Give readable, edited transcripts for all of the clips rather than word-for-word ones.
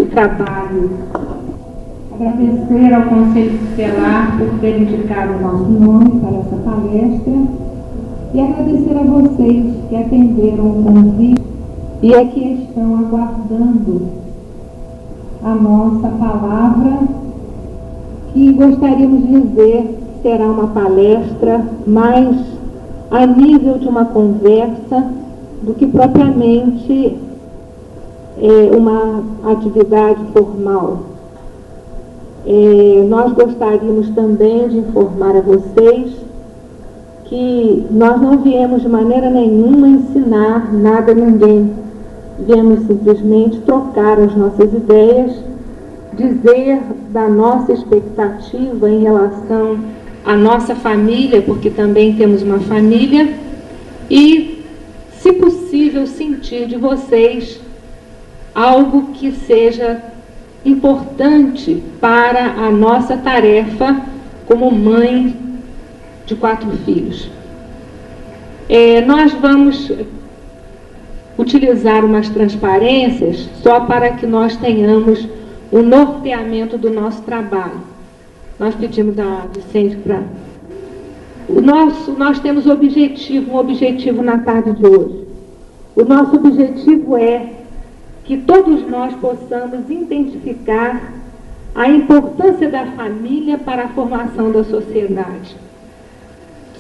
o trabalho. Agradecer ao Conselho Tutelar por ter indicado o nosso nome para essa palestra e agradecer a vocês que atenderam o convite e aqui estão aguardando a nossa palavra, que gostaríamos de dizer que será uma palestra mais a nível de uma conversa do que propriamente uma atividade formal. Nós gostaríamos também de informar a vocês que nós não viemos de maneira nenhuma ensinar nada a ninguém. Viemos simplesmente trocar as nossas ideias, dizer da nossa expectativa em relação à nossa família, porque também temos uma família, e, se possível, sentir de vocês algo que seja importante para a nossa tarefa como mãe de 4 filhos. Nós vamos utilizar umas transparências só para que nós tenhamos o norteamento do nosso trabalho. Nós pedimos da Vicente para... Nós temos um objetivo na tarde de hoje. O nosso objetivo é que todos nós possamos identificar a importância da família para a formação da sociedade.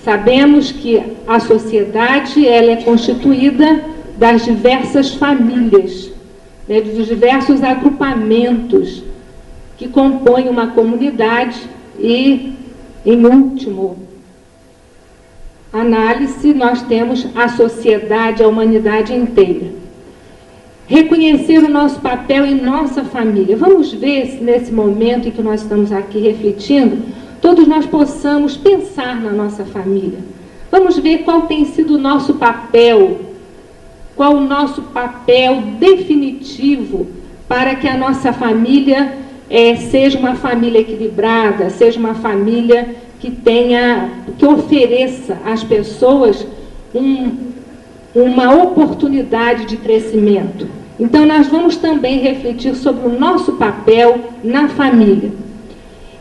Sabemos que a sociedade ela é constituída das diversas famílias, né, dos diversos agrupamentos que compõem uma comunidade e, em último análise, nós temos a sociedade, a humanidade inteira. Reconhecer o nosso papel em nossa família. Vamos ver se nesse momento em que nós estamos aqui refletindo, todos nós possamos pensar na nossa família. Vamos ver qual tem sido o nosso papel, qual o nosso papel definitivo para que a nossa família seja uma família equilibrada, seja uma família que ofereça às pessoas uma oportunidade de crescimento. Então, nós vamos também refletir sobre o nosso papel na família.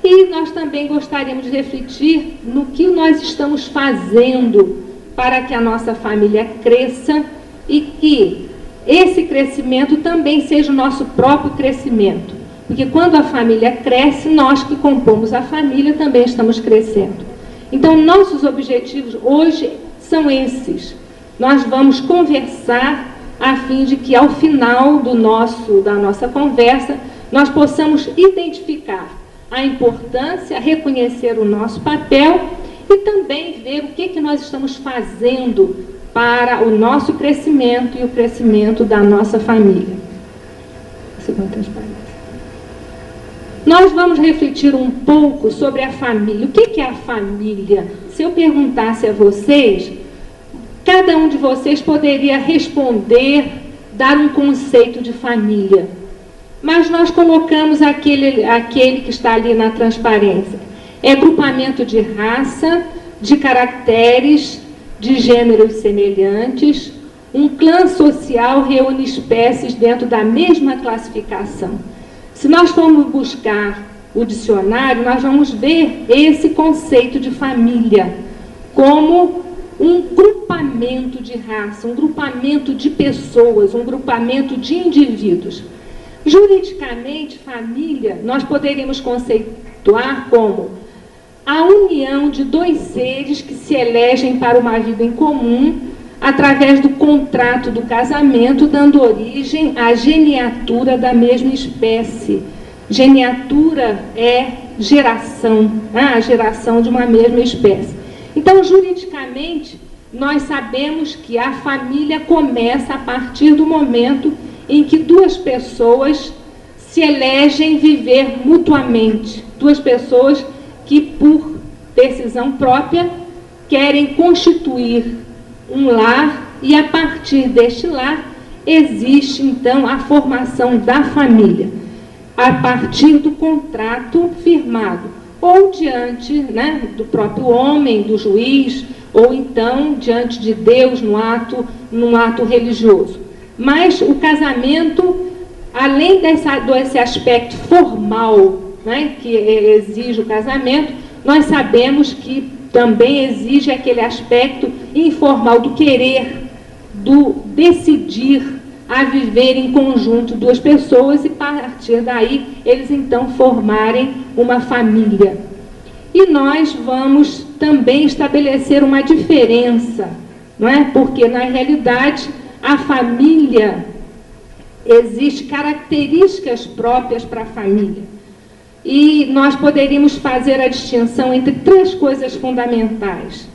E nós também gostaríamos de refletir no que nós estamos fazendo para que a nossa família cresça e que esse crescimento também seja o nosso próprio crescimento. Porque quando a família cresce, nós que compomos a família também estamos crescendo. Então, nossos objetivos hoje são esses. Nós vamos conversar a fim de que, ao final da nossa conversa, nós possamos identificar a importância, reconhecer o nosso papel e também ver o que nós estamos fazendo para o nosso crescimento e o crescimento da nossa família. Nós vamos refletir um pouco sobre a família. O que é a família? Se eu perguntasse a vocês, cada um de vocês poderia responder, dar um conceito de família. Mas nós colocamos aquele que está ali na transparência. É grupamento de raça, de caracteres, de gêneros semelhantes. Um clã social reúne espécies dentro da mesma classificação. Se nós formos buscar o dicionário, nós vamos ver esse conceito de família como um grupamento de raça, um grupamento de pessoas, um grupamento de indivíduos. Juridicamente, família, nós poderíamos conceituar como a união de 2 seres que se elegem para uma vida em comum através do contrato do casamento, dando origem à geniatura da mesma espécie. Geniatura é geração, a geração de uma mesma espécie. Então, juridicamente, nós sabemos que a família começa a partir do momento em que 2 pessoas se elegem viver mutuamente. 2 pessoas que, por decisão própria, querem constituir um lar e, a partir deste lar, existe, então, a formação da família, a partir do contrato firmado, ou diante, né, do próprio homem, do juiz, ou então diante de Deus num ato religioso. Mas o casamento além desse aspecto formal, né, que exige o casamento, nós sabemos que também exige aquele aspecto informal do querer, do decidir a viver em conjunto duas pessoas e, a partir daí, eles então formarem uma família. E nós vamos também estabelecer uma diferença, não é? Porque, na realidade, a família, existem características próprias para a família. E nós poderíamos fazer a distinção entre três coisas fundamentais: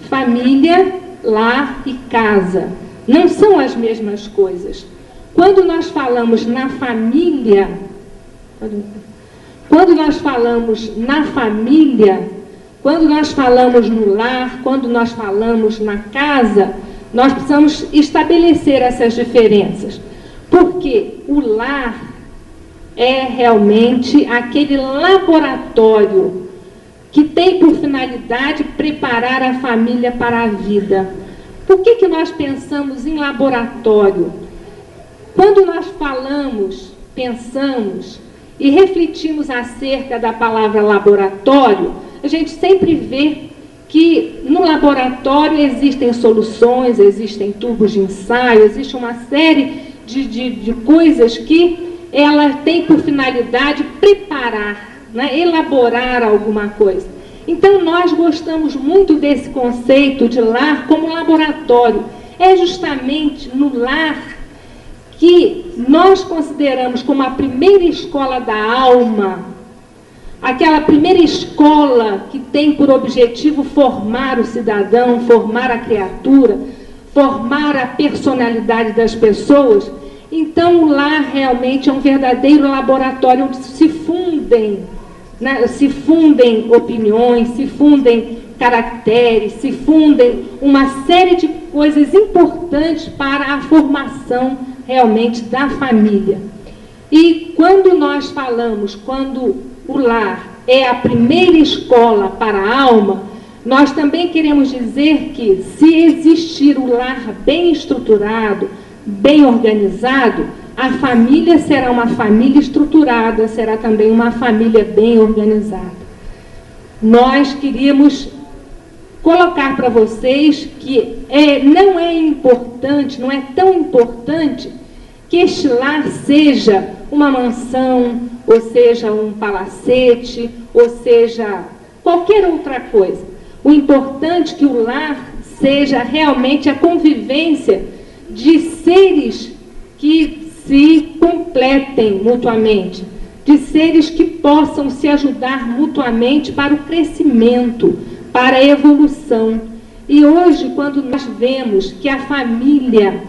família, lar e casa. Não são as mesmas coisas. Quando nós falamos na família, quando nós falamos no lar, quando nós falamos na casa, nós precisamos estabelecer essas diferenças. Porque o lar é realmente aquele laboratório que tem por finalidade preparar a família para a vida. Por que nós pensamos em laboratório? Quando nós pensamos e refletimos acerca da palavra laboratório, a gente sempre vê que no laboratório existem soluções, existem tubos de ensaio, existe uma série de coisas que ela tem por finalidade preparar, né, elaborar alguma coisa. Então, nós gostamos muito desse conceito de lar como laboratório. É justamente no lar que nós consideramos como a primeira escola da alma, aquela primeira escola que tem por objetivo formar o cidadão, formar a criatura, formar a personalidade das pessoas. Então, o lar realmente é um verdadeiro laboratório onde se fundem opiniões, se fundem caracteres, se fundem uma série de coisas importantes para a formação realmente da família. E quando nós falamos, quando o lar é a primeira escola para a alma, nós também queremos dizer que, se existir o lar bem estruturado, bem organizado, a família será uma família estruturada, será também uma família bem organizada. Nós queríamos colocar para vocês que não é tão importante que este lar seja uma mansão, ou seja, um palacete, ou seja, qualquer outra coisa. O importante é que o lar seja realmente a convivência de seres que se completem mutuamente, de seres que possam se ajudar mutuamente para o crescimento, para a evolução. E hoje, quando nós vemos que a família,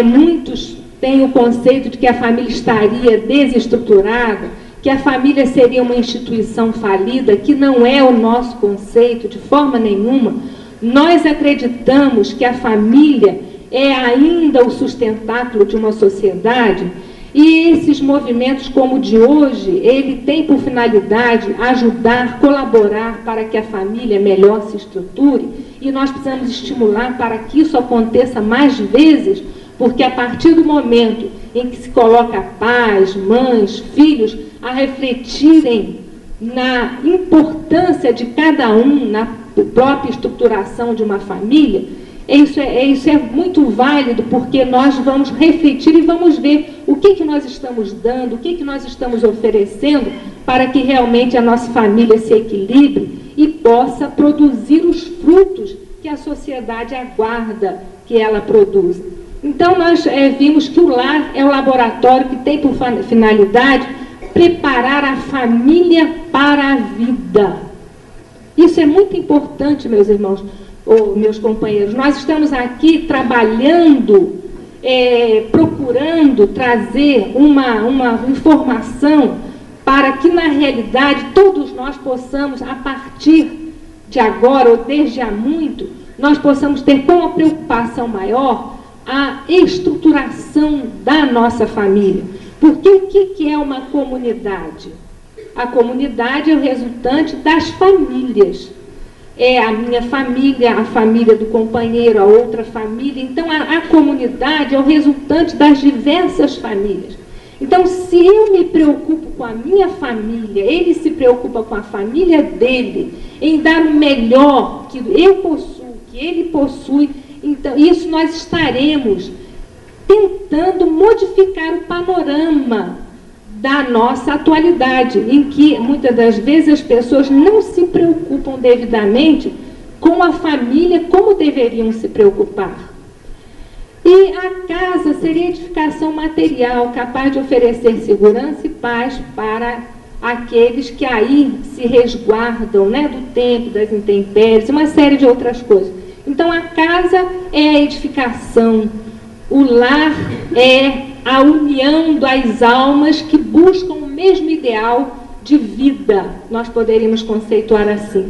muitos têm o conceito de que a família estaria desestruturada, que a família seria uma instituição falida, que não é o nosso conceito de forma nenhuma. Nós acreditamos que a família é ainda o sustentáculo de uma sociedade, e esses movimentos como o de hoje, ele tem por finalidade ajudar, colaborar para que a família melhor se estruture, e nós precisamos estimular para que isso aconteça mais vezes, porque a partir do momento em que se coloca pais, mães, filhos a refletirem na importância de cada um, na própria estruturação de uma família, isso é muito válido, porque nós vamos refletir e vamos ver o que nós estamos dando, o que nós estamos oferecendo para que realmente a nossa família se equilibre e possa produzir os frutos que a sociedade aguarda que ela produza. Então, nós vimos que o lar é o laboratório que tem por finalidade preparar a família para a vida. Isso é muito importante, meus irmãos, meus companheiros. Nós estamos aqui trabalhando, procurando trazer uma informação para que, na realidade, todos nós possamos, a partir de agora, ou desde há muito, nós possamos ter como preocupação maior a estruturação da nossa família. Porque o que é uma comunidade? A comunidade é o resultante das famílias. É a minha família, a família do companheiro, a outra família. Então, a comunidade é o resultante das diversas famílias. Então, se eu me preocupo com a minha família, ele se preocupa com a família dele, em dar o melhor que eu possuo, que ele possui, então isso nós estaremos tentando modificar o panorama da nossa atualidade, em que muitas das vezes as pessoas não se preocupam devidamente com a família como deveriam se preocupar. E a casa seria edificação material, capaz de oferecer segurança e paz para aqueles que aí se resguardam, né, do tempo, das intempéries, uma série de outras coisas. Então, a casa é a edificação, o lar é a união das almas que buscam o mesmo ideal de vida, nós poderíamos conceituar assim.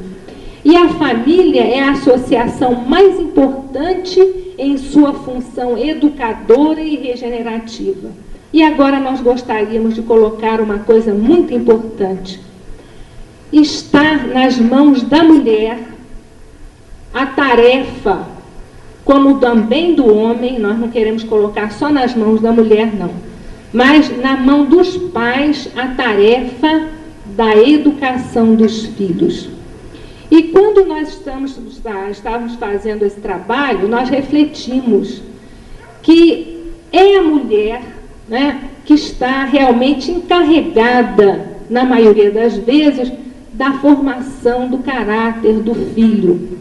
E a família é a associação mais importante em sua função educadora e regenerativa. E agora nós gostaríamos de colocar uma coisa muito importante. Está nas mãos da mulher a tarefa, como também do homem, nós não queremos colocar só nas mãos da mulher, não, mas na mão dos pais a tarefa da educação dos filhos. E quando nós estávamos fazendo esse trabalho, nós refletimos que é a mulher, né, que está realmente encarregada, na maioria das vezes, da formação do caráter do filho.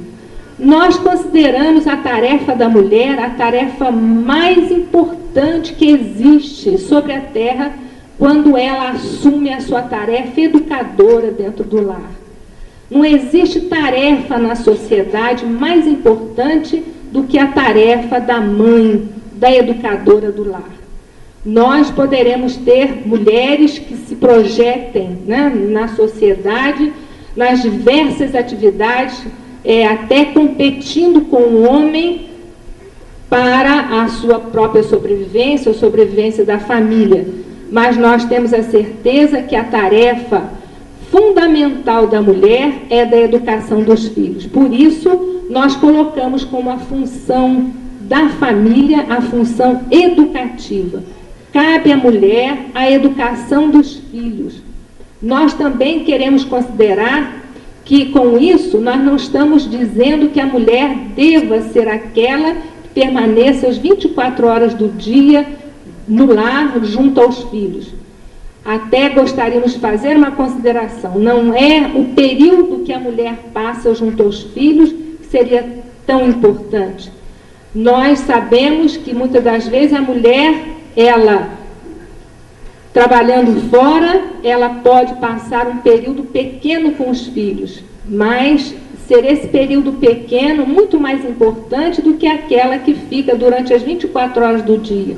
Nós consideramos a tarefa da mulher a tarefa mais importante que existe sobre a terra quando ela assume a sua tarefa educadora dentro do lar. Não existe tarefa na sociedade mais importante do que a tarefa da mãe, da educadora do lar. Nós poderemos ter mulheres que se projetem, né, na sociedade, nas diversas atividades, até competindo com o homem para a sua própria sobrevivência, ou sobrevivência da família. Mas nós temos a certeza que a tarefa fundamental da mulher é da educação dos filhos. Por isso, nós colocamos como a função da família a função educativa. Cabe à mulher a educação dos filhos. Nós também queremos considerar que, com isso, nós não estamos dizendo que a mulher deva ser aquela que permaneça as 24 horas do dia no lar, junto aos filhos. Até gostaríamos de fazer uma consideração. Não é o período que a mulher passa junto aos filhos que seria tão importante. Nós sabemos que, muitas das vezes, a mulher, ela, trabalhando fora, ela pode passar um período pequeno com os filhos, mas ser esse período pequeno muito mais importante do que aquela que fica durante as 24 horas do dia.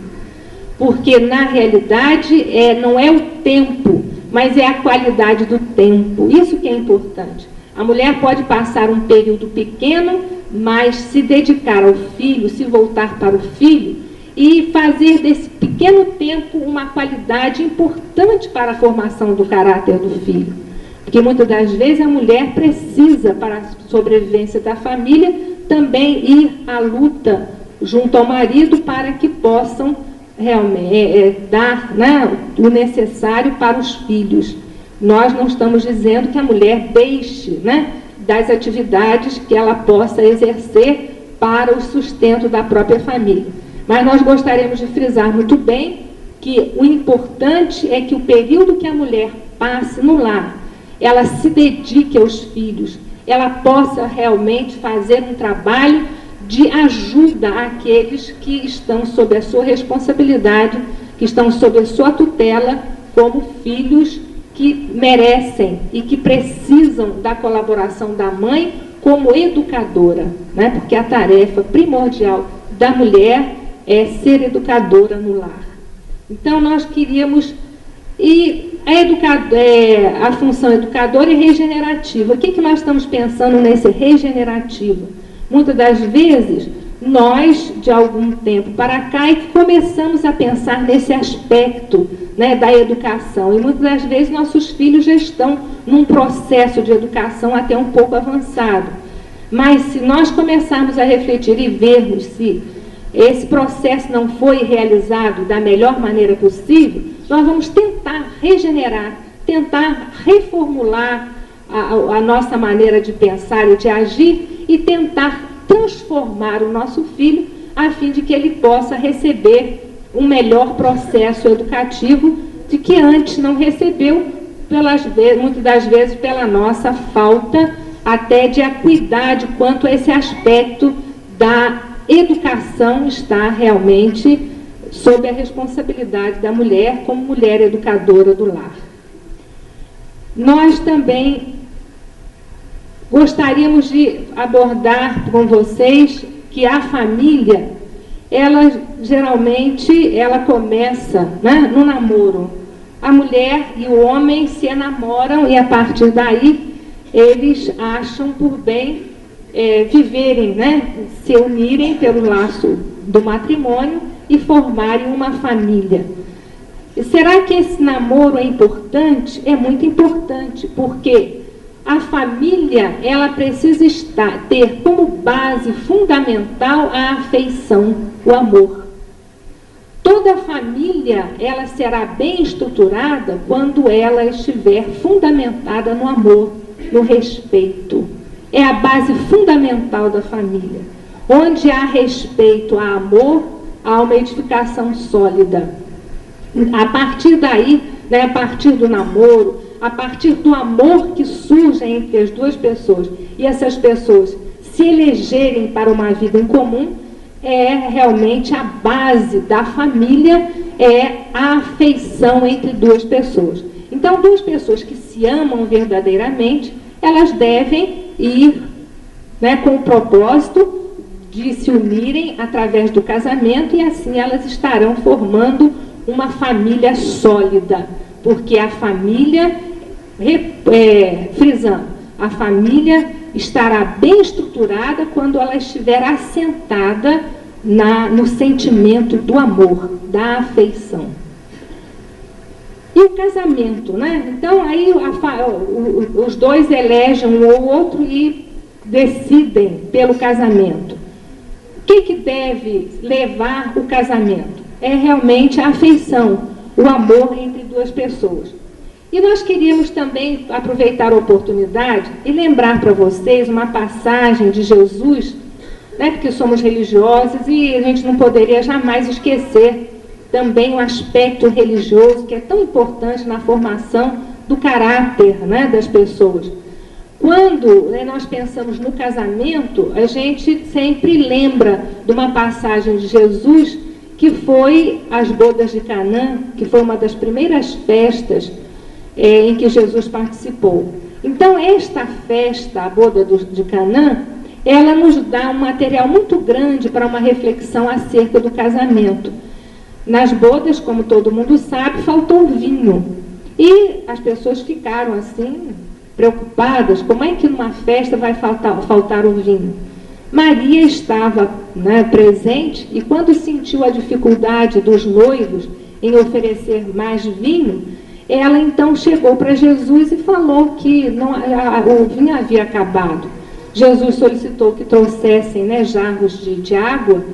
Porque, na realidade, não é o tempo, mas é a qualidade do tempo. Isso que é importante. A mulher pode passar um período pequeno, mas se dedicar ao filho, se voltar para o filho, e fazer desse pequeno tempo uma qualidade importante para a formação do caráter do filho. Porque muitas das vezes a mulher precisa, para a sobrevivência da família, também ir à luta junto ao marido para que possam realmente dar, né, o necessário para os filhos. Nós não estamos dizendo que a mulher deixe, né, das atividades que ela possa exercer para o sustento da própria família. Mas nós gostaríamos de frisar muito bem que o importante é que o período que a mulher passe no lar, ela se dedique aos filhos, ela possa realmente fazer um trabalho de ajuda àqueles que estão sob a sua responsabilidade, que estão sob a sua tutela, como filhos que merecem e que precisam da colaboração da mãe como educadora, né? Porque a tarefa primordial da mulher é ser educadora no lar. Então, nós queríamos... E a função educadora e regenerativa. O que nós estamos pensando nesse regenerativo? Muitas das vezes, nós, de algum tempo para cá, é que começamos a pensar nesse aspecto, né, da educação. E muitas das vezes nossos filhos já estão num processo de educação até um pouco avançado. Mas se nós começarmos a refletir e vermos se esse processo não foi realizado da melhor maneira possível, nós vamos tentar regenerar, tentar reformular a nossa maneira de pensar e de agir e tentar transformar o nosso filho a fim de que ele possa receber um melhor processo educativo de que antes não recebeu, muitas das vezes pela nossa falta até de acuidade quanto a esse aspecto da educação está realmente sob a responsabilidade da mulher como mulher educadora do lar. Nós também gostaríamos de abordar com vocês que a família, ela geralmente começa, né, no namoro. A mulher e o homem se enamoram e a partir daí eles acham por bem viverem, né, se unirem pelo laço do matrimônio e formarem uma família. E será que esse namoro é importante? É muito importante, porque a família, ela precisa ter como base fundamental a afeição, o amor. Toda família, ela será bem estruturada quando ela estiver fundamentada no amor, no respeito. É a base fundamental da família. Onde há respeito, há amor, há uma edificação sólida. A partir daí, né, a partir do namoro, a partir do amor que surge entre as duas pessoas e essas pessoas se elegerem para uma vida em comum, realmente a base da família é a afeição entre duas pessoas. Então, duas pessoas que se amam verdadeiramente, elas devem ir, né, com o propósito de se unirem através do casamento e assim elas estarão formando uma família sólida, porque a família, frisando, a família estará bem estruturada quando ela estiver assentada no sentimento do amor, da afeição. E o casamento, né? Então, aí os dois elegem um ou outro e decidem pelo casamento. O que deve levar o casamento? É realmente a afeição, o amor entre duas pessoas. E nós queríamos também aproveitar a oportunidade e lembrar para vocês uma passagem de Jesus, né, porque somos religiosos e a gente não poderia jamais esquecer também o aspecto religioso que é tão importante na formação do caráter, né, das pessoas. Quando, né, nós pensamos no casamento, a gente sempre lembra de uma passagem de Jesus que foi as bodas de Canaã, que foi uma das primeiras festas em que Jesus participou. Então, esta festa, a boda de Canaã, ela nos dá um material muito grande para uma reflexão acerca do casamento. Nas bodas, como todo mundo sabe, faltou vinho. E as pessoas ficaram assim, preocupadas, como é que numa festa vai faltar o vinho? Maria estava, né, presente e quando sentiu a dificuldade dos noivos em oferecer mais vinho, ela então chegou para Jesus e falou que o vinho havia acabado. Jesus solicitou que trouxessem, né, jarros de água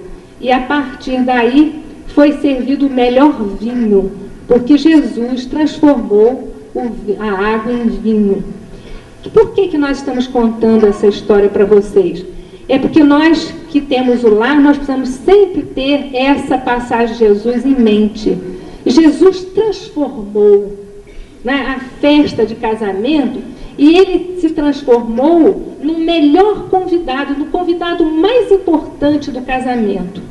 e a partir daí foi servido o melhor vinho, porque Jesus transformou a água em vinho. Por que nós estamos contando essa história para vocês? É porque nós que temos o lar, nós precisamos sempre ter essa passagem de Jesus em mente. Jesus transformou, né, a festa de casamento e ele se transformou no melhor convidado, no convidado mais importante do casamento.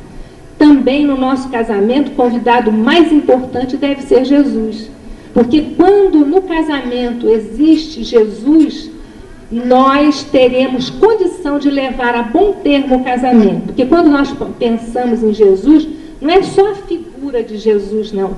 Também no nosso casamento, o convidado mais importante deve ser Jesus. Porque quando no casamento existe Jesus, nós teremos condição de levar a bom termo o casamento. Porque quando nós pensamos em Jesus, não é só a figura de Jesus, não.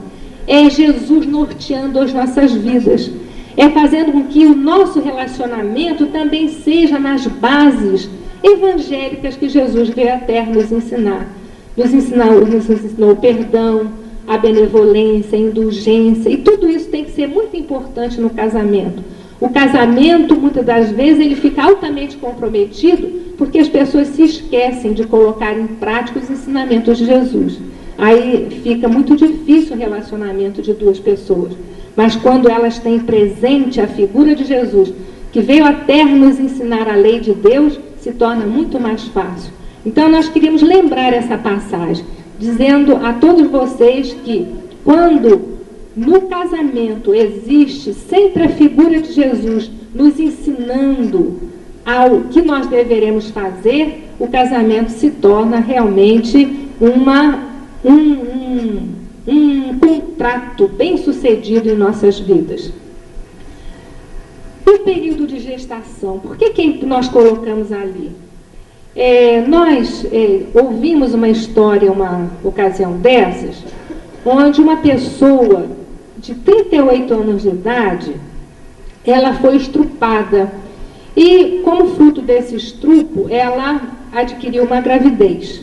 É Jesus norteando as nossas vidas. É fazendo com que o nosso relacionamento também seja nas bases evangélicas que Jesus veio à Terra nos ensinar. Nos ensinou o perdão, a benevolência, a indulgência, e tudo isso tem que ser muito importante no casamento. O casamento, muitas das vezes, ele fica altamente comprometido porque as pessoas se esquecem de colocar em prática os ensinamentos de Jesus. aí fica muito difícil o relacionamento de duas pessoas. Mas quando elas têm presente a figura de Jesus, que veio à terra nos ensinar a lei de Deus, se torna muito mais fácil. Então nós queríamos lembrar essa passagem, dizendo a todos vocês que quando no casamento existe sempre a figura de Jesus nos ensinando ao que nós deveremos fazer, o casamento se torna realmente um contrato bem sucedido em nossas vidas. O período de gestação, por que nós colocamos ali? Nós ouvimos uma história, uma ocasião dessas, onde uma pessoa de 38 anos de idade, ela foi estrupada. E, como fruto desse estrupo, ela adquiriu uma gravidez.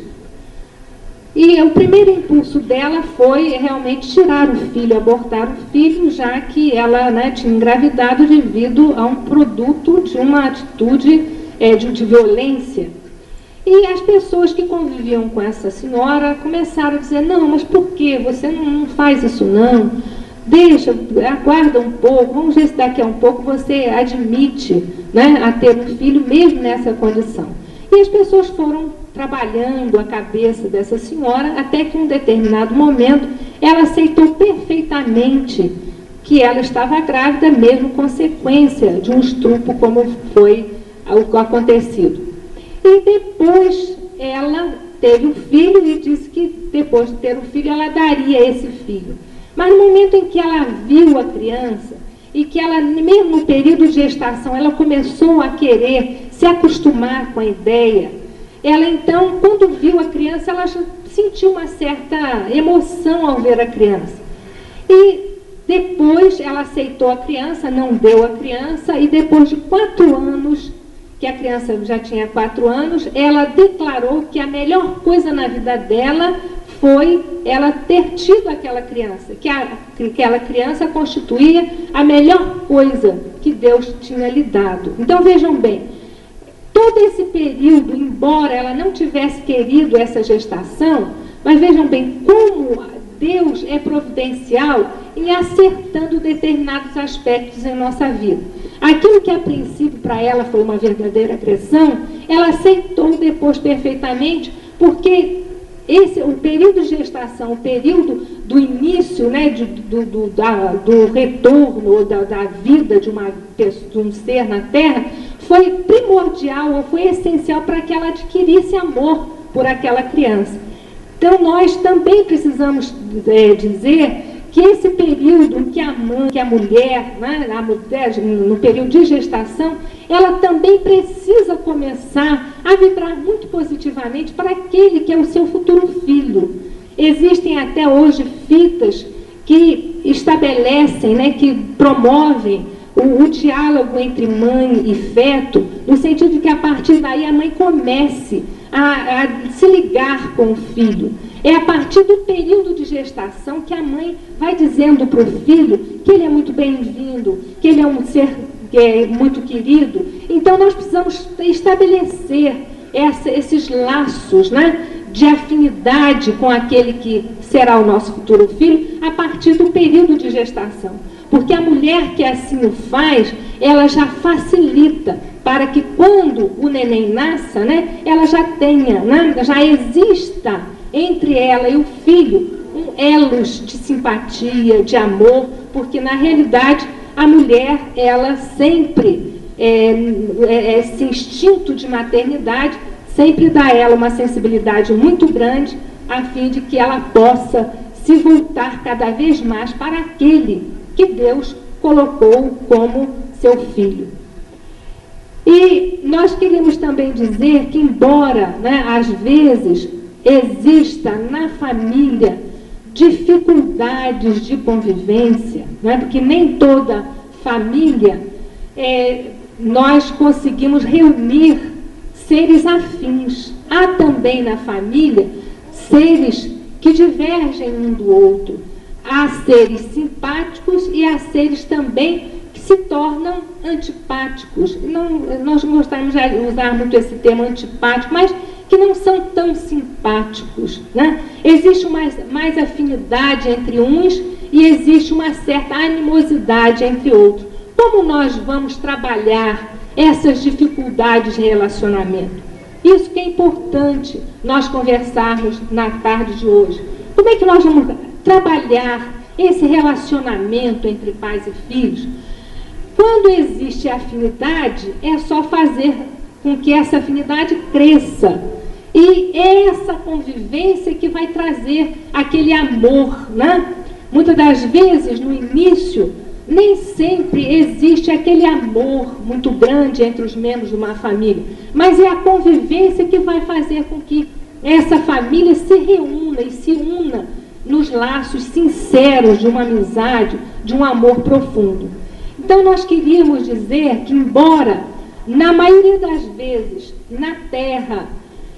E o primeiro impulso dela foi realmente tirar o filho, abortar o filho, já que ela, né, tinha engravidado devido a um produto de uma atitude de violência. E as pessoas que conviviam com essa senhora começaram a dizer: não, mas por que? Você não faz isso não. Deixa, aguarda um pouco, vamos ver se daqui a um pouco você admite, né, a ter um filho mesmo nessa condição. E as pessoas foram trabalhando a cabeça dessa senhora até que em um determinado momento ela aceitou perfeitamente que ela estava grávida, mesmo consequência de um estupro como foi o acontecido. E depois ela teve um filho e disse que depois de ter um filho ela daria esse filho. Mas no momento em que ela viu a criança e que ela, mesmo no período de gestação, ela começou a querer se acostumar com a ideia, ela então, quando viu a criança, ela sentiu uma certa emoção ao ver a criança. E depois ela aceitou a criança, não deu a criança, e depois de 4 anos, que a criança já tinha 4 anos, ela declarou que a melhor coisa na vida dela foi ela ter tido aquela criança, que aquela criança constituía a melhor coisa que Deus tinha lhe dado. Então vejam bem, todo esse período, embora ela não tivesse querido essa gestação, mas vejam bem como Deus é providencial em acertando determinados aspectos em nossa vida. Aquilo que a princípio para ela foi uma verdadeira agressão, ela aceitou depois perfeitamente, porque o período de gestação, o período do início, né, do retorno da vida de um ser na Terra, foi primordial ou foi essencial para que ela adquirisse amor por aquela criança. Então nós também precisamos dizer que esse período que a mulher, né, no período de gestação, ela também precisa começar a vibrar muito positivamente para aquele que é o seu futuro filho. Existem até hoje fitas que estabelecem, né, que promovem o diálogo entre mãe e feto, no sentido de que a partir daí a mãe comece a se ligar com o filho. É a partir do período de gestação que a mãe vai dizendo para o filho que ele é muito bem-vindo, que ele é um ser muito querido. Então nós precisamos estabelecer esses laços, né, de afinidade com aquele que será o nosso futuro filho a partir do período de gestação. Porque a mulher que assim o faz, ela já facilita para que quando o neném nasça, né, ela já tenha, né, já exista entre ela e o filho elos de simpatia, de amor, porque na realidade a mulher, ela sempre, esse instinto de maternidade, sempre dá a ela uma sensibilidade muito grande, a fim de que ela possa se voltar cada vez mais para aquele que Deus colocou como seu filho. E nós queremos também dizer que, embora, né, às vezes exista na família dificuldades de convivência, né, porque nem toda família nós conseguimos reunir seres afins. Há também na família seres que divergem um do outro. Há seres simpáticos e há seres também que se tornam antipáticos. Nós não gostamos de usar muito esse termo antipático, mas que não são tão simpáticos, né? Existe mais afinidade entre uns e existe uma certa animosidade entre outros. Como nós vamos trabalhar essas dificuldades de relacionamento? Isso que é importante nós conversarmos na tarde de hoje. Como é que nós vamos trabalhar esse relacionamento entre pais e filhos? Quando existe afinidade, é só fazer com que essa afinidade cresça. E é essa convivência que vai trazer aquele amor, né? Muitas das vezes, no início, nem sempre existe aquele amor muito grande entre os membros de uma família, mas é a convivência que vai fazer com que essa família se reúna e se una nos laços sinceros de uma amizade, de um amor profundo. Então, nós queríamos dizer que, embora, na maioria das vezes, na Terra,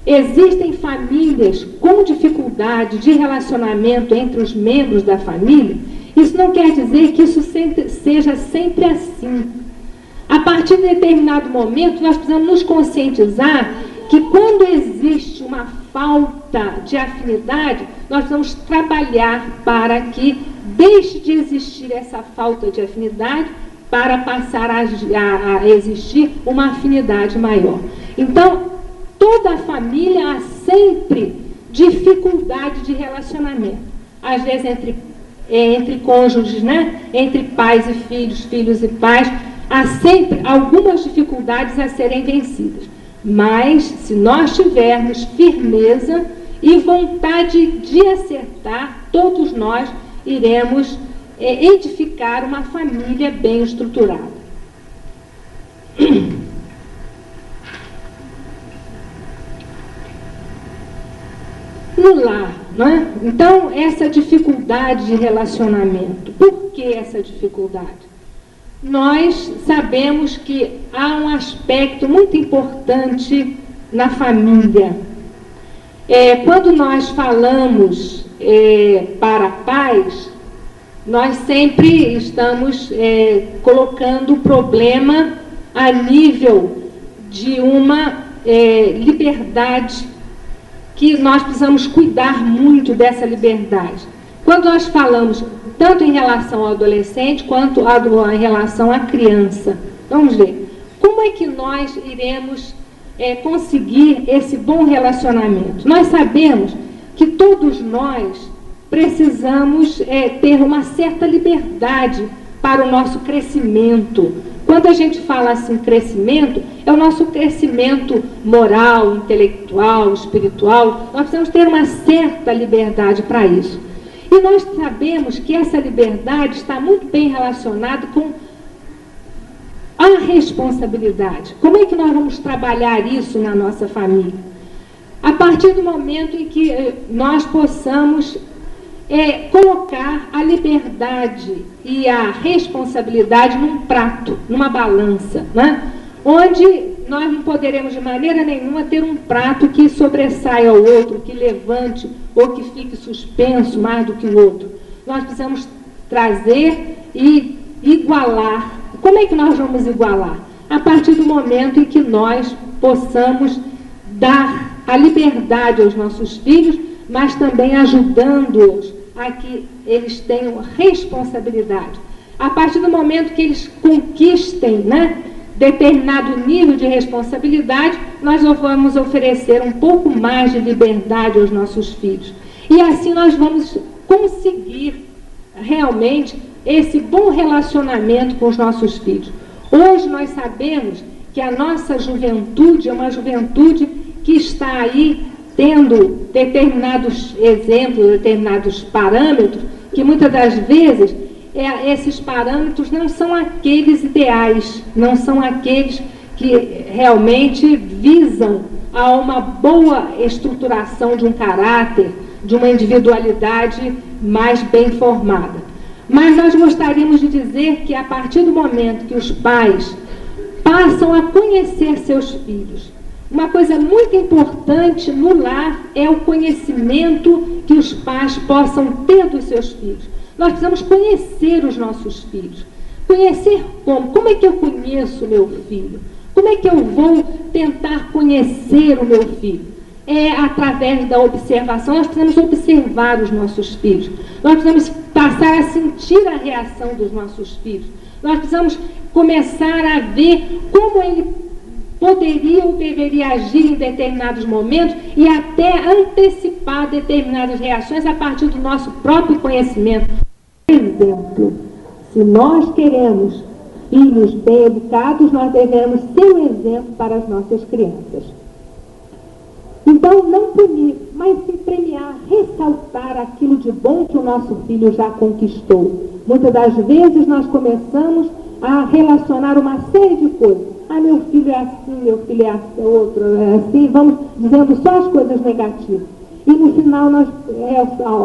existem famílias com dificuldade de relacionamento entre os membros da família, isso não quer dizer que isso seja sempre assim. A partir de determinado momento, nós precisamos nos conscientizar que quando existe uma falta de afinidade, nós precisamos trabalhar para que deixe de existir essa falta de afinidade para passar a existir uma afinidade maior. Então, toda a família há sempre dificuldade de relacionamento. Às vezes entre cônjuges, né? Entre pais e filhos, filhos e pais, há sempre algumas dificuldades a serem vencidas. Mas, se nós tivermos firmeza e vontade de acertar, todos nós iremos edificar uma família bem estruturada. No lar, né? Então, essa dificuldade de relacionamento. Por que essa dificuldade? Nós sabemos que há um aspecto muito importante na família. Quando nós falamos para pais, nós sempre estamos colocando o problema a nível de uma liberdade, que nós precisamos cuidar muito dessa liberdade. Quando nós falamos tanto em relação ao adolescente quanto em relação à criança, vamos ver, como é que nós iremos conseguir esse bom relacionamento? Nós sabemos que todos nós precisamos ter uma certa liberdade para o nosso crescimento. Quando a gente fala assim, crescimento, é o nosso crescimento moral, intelectual, espiritual. Nós precisamos ter uma certa liberdade para isso. E nós sabemos que essa liberdade está muito bem relacionada com a responsabilidade. Como é que nós vamos trabalhar isso na nossa família? A partir do momento em que nós possamos colocar a liberdade e a responsabilidade num prato, numa balança, né? Onde nós não poderemos de maneira nenhuma ter um prato que sobressaia ao outro, que levante ou que fique suspenso mais do que o outro. Nós precisamos trazer e igualar. Como é que nós vamos igualar? A partir do momento em que nós possamos dar a liberdade aos nossos filhos, mas também ajudando-os a que eles tenham responsabilidade. A partir do momento que eles conquistem, né, determinado nível de responsabilidade, nós vamos oferecer um pouco mais de liberdade aos nossos filhos. E assim nós vamos conseguir realmente esse bom relacionamento com os nossos filhos. Hoje nós sabemos que a nossa juventude é uma juventude que está aí tendo determinados exemplos, determinados parâmetros, que muitas das vezes esses parâmetros não são aqueles ideais, não são aqueles que realmente visam a uma boa estruturação de um caráter, de uma individualidade mais bem formada. Mas nós gostaríamos de dizer que a partir do momento que os pais passam a conhecer seus filhos, uma coisa muito importante no lar é o conhecimento que os pais possam ter dos seus filhos. Nós precisamos conhecer os nossos filhos. Conhecer como? Como é que eu conheço o meu filho? Como é que eu vou tentar conhecer o meu filho? é através da observação. Nós precisamos observar os nossos filhos. Nós precisamos passar a sentir a reação dos nossos filhos. Nós precisamos começar a ver como ele poderia ou deveria agir em determinados momentos e até antecipar determinadas reações a partir do nosso próprio conhecimento. Por exemplo, se nós queremos filhos bem educados, nós devemos ser um exemplo para as nossas crianças. Então, não punir, mas sim premiar, ressaltar aquilo de bom que o nosso filho já conquistou. Muitas das vezes nós começamos a relacionar uma série de coisas. Ah, meu filho é assim, meu filho é outro, é assim. Vamos dizendo só as coisas negativas. E no final nós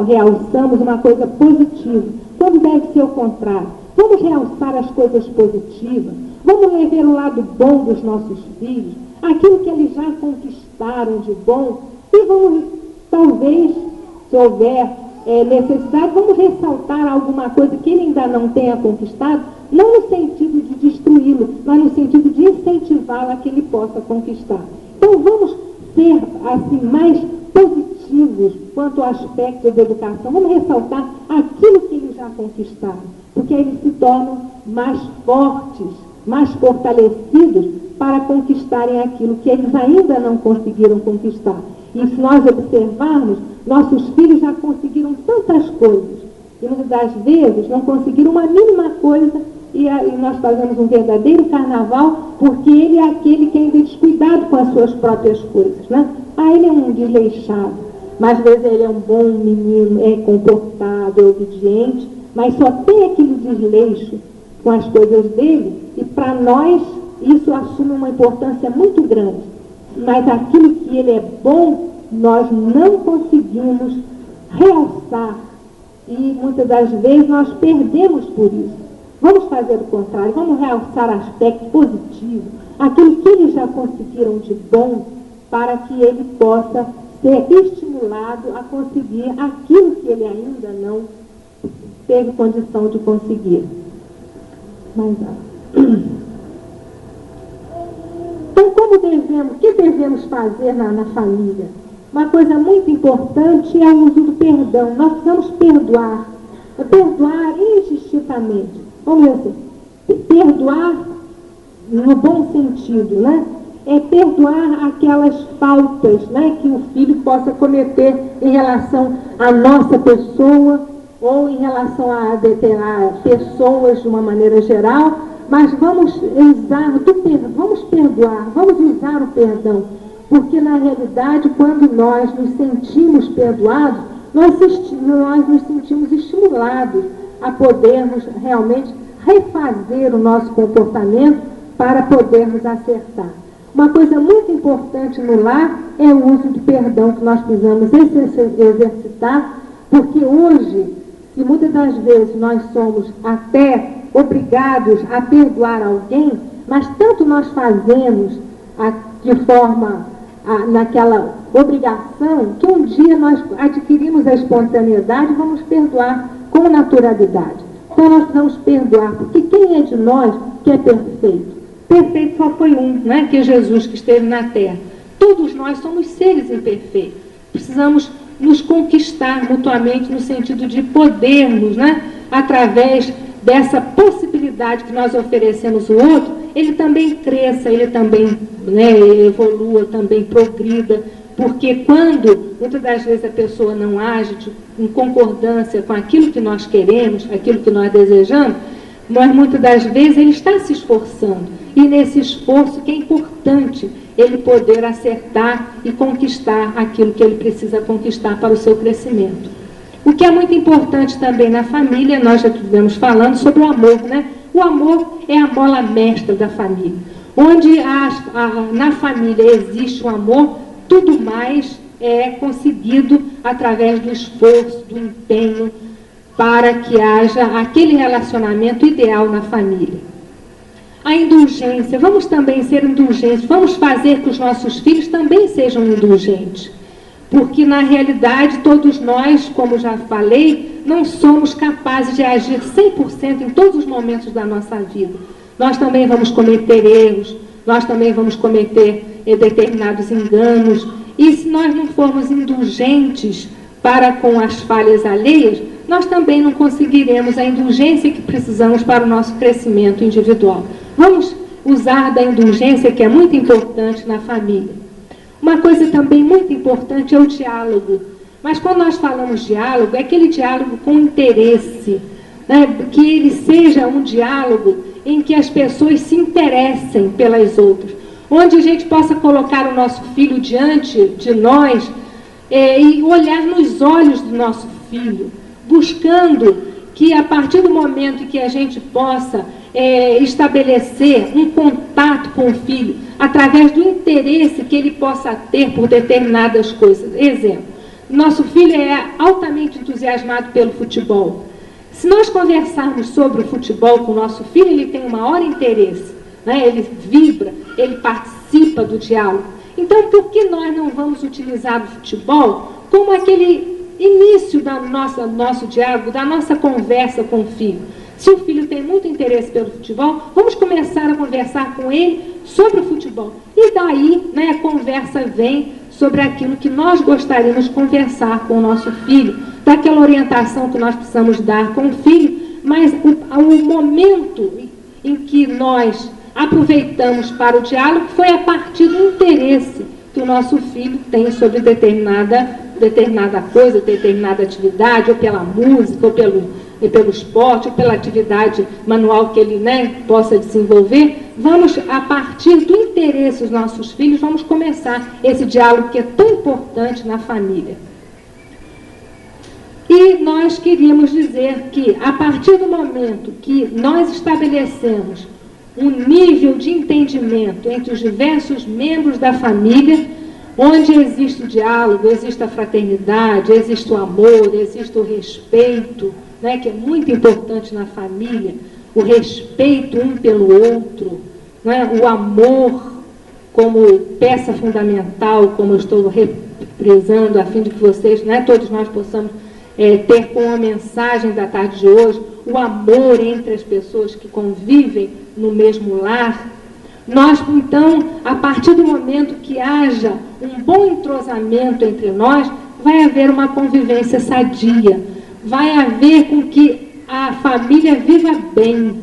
realçamos uma coisa positiva. Quando deve ser o contrário. Vamos realçar as coisas positivas. Vamos ver o lado bom dos nossos filhos. Aquilo que eles já conquistaram de bom. E vamos, talvez, se houver necessidade, vamos ressaltar alguma coisa que ele ainda não tenha conquistado, não no sentido de destruí-lo, mas no sentido de incentivá-lo a que ele possa conquistar. Então, vamos ser, assim, mais positivos quanto ao aspecto da educação. Vamos ressaltar aquilo que eles já conquistaram, porque eles se tornam mais fortes, mais fortalecidos para conquistarem aquilo que eles ainda não conseguiram conquistar. E se nós observarmos, nossos filhos já conseguiram tantas coisas, e muitas das vezes não conseguiram uma mínima coisa, e nós fazemos um verdadeiro carnaval, porque ele é aquele que ainda é descuidado com as suas próprias coisas, né? Ah, ele é um desleixado, mas às vezes ele é um bom menino, é comportado, é obediente, mas só tem aquele desleixo com as coisas dele, e para nós isso assume uma importância muito grande. Mas aquilo que ele é bom, nós não conseguimos realçar. E muitas das vezes nós perdemos por isso. Vamos fazer o contrário, vamos realçar aspectos positivos, aquilo que eles já conseguiram de bom, para que ele possa ser estimulado a conseguir aquilo que ele ainda não teve condição de conseguir. Mas, então, o que devemos fazer na família? Uma coisa muito importante é o uso do perdão. Nós precisamos perdoar injustamente. Vamos dizer assim, perdoar no bom sentido, né? É perdoar aquelas faltas, né, que o filho possa cometer em relação à nossa pessoa ou em relação a pessoas de uma maneira geral. Mas vamos perdoar, vamos usar o perdão, porque na realidade, quando nós nos sentimos perdoados, nós nos sentimos estimulados a podermos realmente refazer o nosso comportamento para podermos acertar. Uma coisa muito importante no lar é o uso do perdão que nós precisamos exercitar, porque hoje, e muitas das vezes nós somos até obrigados a perdoar alguém, mas tanto nós fazemos de forma, naquela obrigação, que um dia nós adquirimos a espontaneidade e vamos perdoar com naturalidade. Então nós precisamos perdoar, porque quem é de nós que é perfeito? Perfeito só foi um, né? Que é Jesus, que esteve na terra. Todos nós somos seres imperfeitos. Precisamos nos conquistar mutuamente no sentido de podermos, né, através dessa possibilidade que nós oferecemos ao outro, ele também cresça, ele também, né, evolua, também progrida, porque quando, muitas das vezes, a pessoa não age em concordância com aquilo que nós queremos, aquilo que nós desejamos, mas muitas das vezes ele está se esforçando, e nesse esforço que é importante ele poder acertar e conquistar aquilo que ele precisa conquistar para o seu crescimento. O que é muito importante também na família, nós já estivemos falando sobre o amor, né? O amor é a mola mestra da família. Onde na família existe o amor, tudo mais é conseguido através do esforço, do empenho, para que haja aquele relacionamento ideal na família. A indulgência, vamos também ser indulgentes, vamos fazer que os nossos filhos também sejam indulgentes. Porque, na realidade, todos nós, como já falei, não somos capazes de agir 100% em todos os momentos da nossa vida. Nós também vamos cometer erros, nós também vamos cometer determinados enganos, E se nós não formos indulgentes para com as falhas alheias, nós também não conseguiremos a indulgência que precisamos para o nosso crescimento individual. Vamos usar da indulgência, que é muito importante na família. Uma coisa também muito importante é o diálogo. Mas quando nós falamos diálogo, é aquele diálogo com interesse, né? Que ele seja um diálogo em que as pessoas se interessem pelas outras, onde a gente possa colocar o nosso filho diante de nós e olhar nos olhos do nosso filho, buscando que a partir do momento em que a gente possa estabelecer um contato com o filho, através do interesse que ele possa ter por determinadas coisas. Exemplo, nosso filho é altamente entusiasmado pelo futebol. Se nós conversarmos sobre o futebol com o nosso filho, ele tem um maior interesse, né? Ele vibra, ele participa do diálogo. Então, por que nós não vamos utilizar o futebol como aquele início da nosso diálogo, da nossa conversa com o filho? Se o filho tem muito interesse pelo futebol, vamos começar a conversar com ele sobre o futebol. E daí, né, a conversa vem sobre aquilo que nós gostaríamos de conversar com o nosso filho, daquela orientação que nós precisamos dar com o filho, mas o momento em que nós aproveitamos para o diálogo foi a partir do interesse que o nosso filho tem sobre determinada coisa, determinada atividade, ou pela música, ou pelo esporte, ou pela atividade manual que ele, né, possa desenvolver. Vamos, a partir do interesse dos nossos filhos, vamos começar esse diálogo que é tão importante na família. E nós queríamos dizer que, a partir do momento que nós estabelecemos um nível de entendimento entre os diversos membros da família, onde existe o diálogo, existe a fraternidade, existe o amor, existe o respeito, né, que é muito importante na família, o respeito um pelo outro, né, o amor como peça fundamental, como eu estou reprisando, a fim de que vocês, né, todos nós possamos ter como mensagem da tarde de hoje, o amor entre as pessoas que convivem no mesmo lar. Nós, então, a partir do momento que haja um bom entrosamento entre nós, vai haver uma convivência sadia, vai haver com que a família viva bem,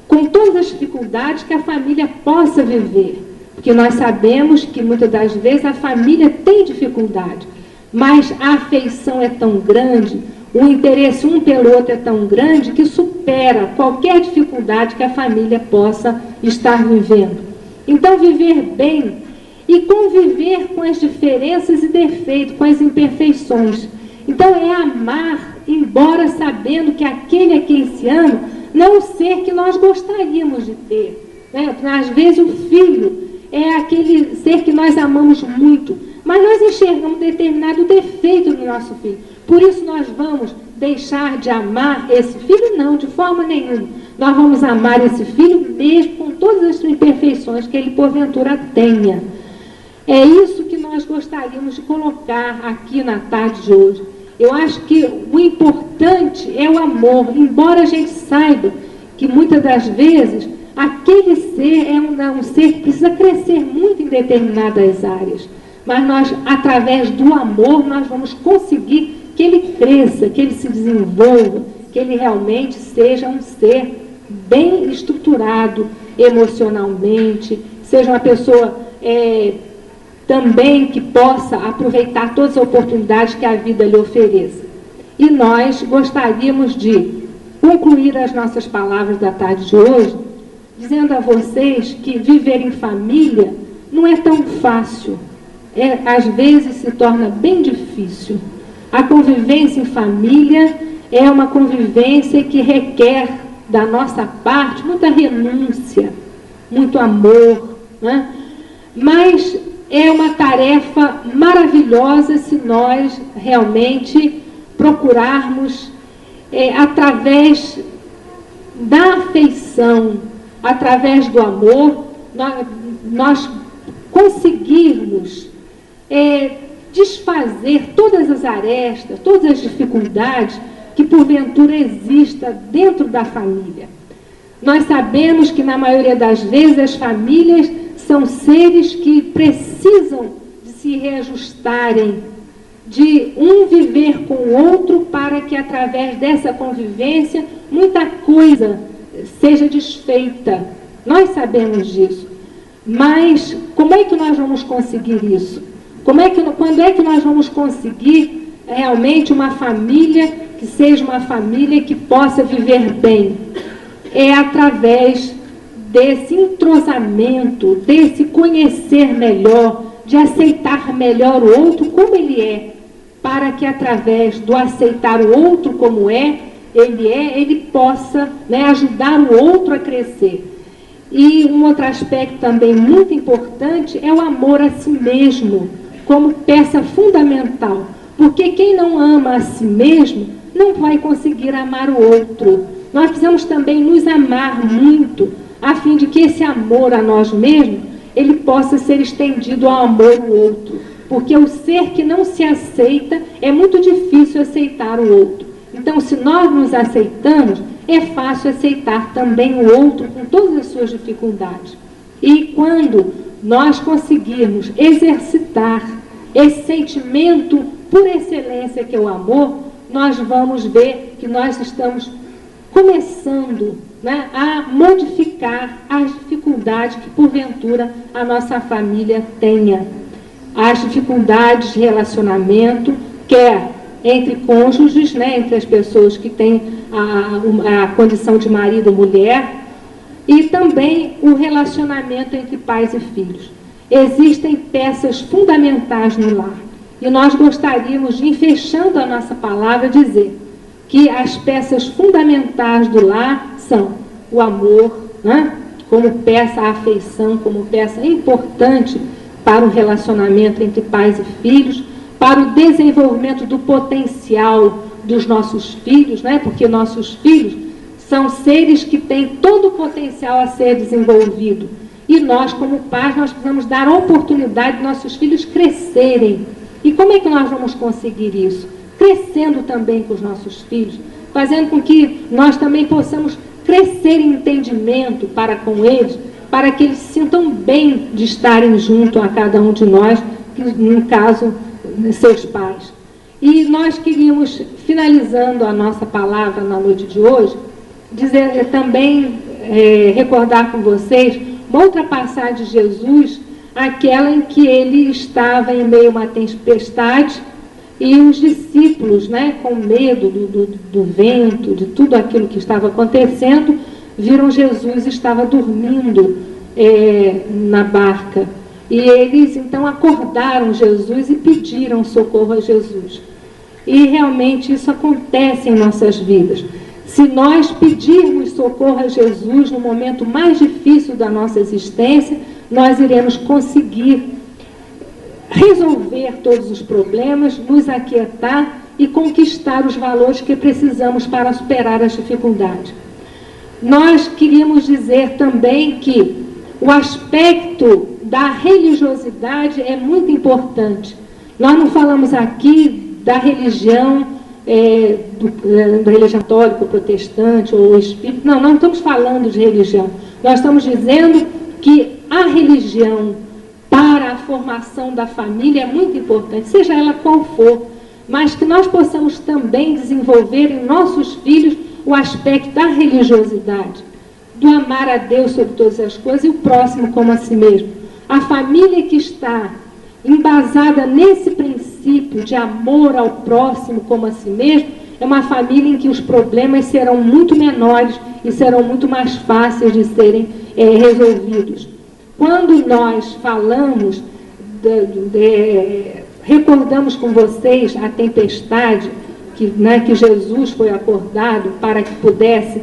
com todas as dificuldades que a família possa viver, porque nós sabemos que muitas das vezes a família tem dificuldade, mas a afeição é tão grande, o interesse um pelo outro é tão grande que supera qualquer dificuldade que a família possa estar vivendo. Então, viver bem e conviver com as diferenças e defeitos, com as imperfeições. Então, é amar, embora sabendo que aquele a quem se ama não é o ser que nós gostaríamos de ter, né? Às vezes o filho é aquele ser que nós amamos muito, mas nós enxergamos determinado defeito no nosso filho. Por isso nós vamos deixar de amar esse filho? Não, de forma nenhuma. Nós vamos amar esse filho mesmo com todas as imperfeições que ele porventura tenha. É isso que nós gostaríamos de colocar aqui na tarde de hoje. Eu acho que o importante é o amor, embora a gente saiba que muitas das vezes aquele ser é um ser que precisa crescer muito em determinadas áreas. Mas nós, através do amor, nós vamos conseguir que ele cresça, que ele se desenvolva, que ele realmente seja um ser bem estruturado emocionalmente, seja uma pessoa também que possa aproveitar todas as oportunidades que a vida lhe ofereça. E nós gostaríamos de concluir as nossas palavras da tarde de hoje, dizendo a vocês que viver em família não é tão fácil. Às vezes se torna bem difícil. A convivência em família é uma convivência que requer da nossa parte muita renúncia, muito amor, né? Mas é uma tarefa maravilhosa se nós realmente procurarmos, através da afeição, através do amor, nós conseguirmos desfazer todas as arestas, todas as dificuldades que porventura exista dentro da família. Nós sabemos que na maioria das vezes as famílias são seres que precisam de se reajustarem, de um viver com o outro, para que através dessa convivência muita coisa seja desfeita. Nós sabemos disso. Mas como é que nós vamos conseguir isso? Quando é que nós vamos conseguir realmente uma família que seja uma família que possa viver bem? É através desse entrosamento, desse conhecer melhor, de aceitar melhor o outro como ele é, para que através do aceitar o outro como ele possa, né, ajudar o outro a crescer. E um outro aspecto também muito importante é o amor a si mesmo, como peça fundamental. Porque quem não ama a si mesmo não vai conseguir amar o outro. Nós precisamos também nos amar muito, a fim de que esse amor a nós mesmos, ele possa ser estendido ao amor ao outro. Porque o ser que não se aceita, é muito difícil aceitar o outro. Então, se nós nos aceitamos, é fácil aceitar também o outro com todas as suas dificuldades. E quando nós conseguirmos exercitar esse sentimento por excelência que é o amor, nós vamos ver que nós estamos começando, né, a modificar as dificuldades que porventura a nossa família tenha. As dificuldades de relacionamento, quer entre cônjuges, né, entre as pessoas que têm a condição de marido ou mulher, e também o relacionamento entre pais e filhos. Existem peças fundamentais no lar. E nós gostaríamos de, fechando a nossa palavra, dizer que as peças fundamentais do lar são o amor, né, como peça, a afeição como peça importante para o relacionamento entre pais e filhos, para o desenvolvimento do potencial dos nossos filhos, né, porque nossos filhos são seres que têm todo o potencial a ser desenvolvido. E nós, como pais, nós precisamos dar a oportunidade de nossos filhos crescerem. E como é que nós vamos conseguir isso? Crescendo também com os nossos filhos, fazendo com que nós também possamos crescer em entendimento para com eles, para que eles se sintam bem de estarem junto a cada um de nós, que, no caso, seus pais. E nós queríamos, finalizando a nossa palavra na noite de hoje, dizer também, recordar com vocês uma outra passagem de Jesus, aquela em que ele estava em meio a uma tempestade e os discípulos, né, com medo do vento, de tudo aquilo que estava acontecendo, viram Jesus estava dormindo na barca. E eles então acordaram Jesus e pediram socorro a Jesus. E realmente isso acontece em nossas vidas. Se nós pedirmos socorro a Jesus no momento mais difícil da nossa existência, nós iremos conseguir resolver todos os problemas, nos aquietar e conquistar os valores que precisamos para superar as dificuldades. Nós queríamos dizer também que o aspecto da religiosidade é muito importante. Nós não falamos aqui da religião, da religião católica, protestante ou espírita. Não, não estamos falando de religião. Nós estamos dizendo que a religião para a formação da família é muito importante, seja ela qual for, mas que nós possamos também desenvolver em nossos filhos o aspecto da religiosidade, do amar a Deus sobre todas as coisas e o próximo como a si mesmo. A família que está embasada nesse princípio de amor ao próximo como a si mesmo, é uma família em que os problemas serão muito menores e serão muito mais fáceis de serem resolvidos. Quando nós falamos, recordamos com vocês a tempestade, que Jesus foi acordado para que pudesse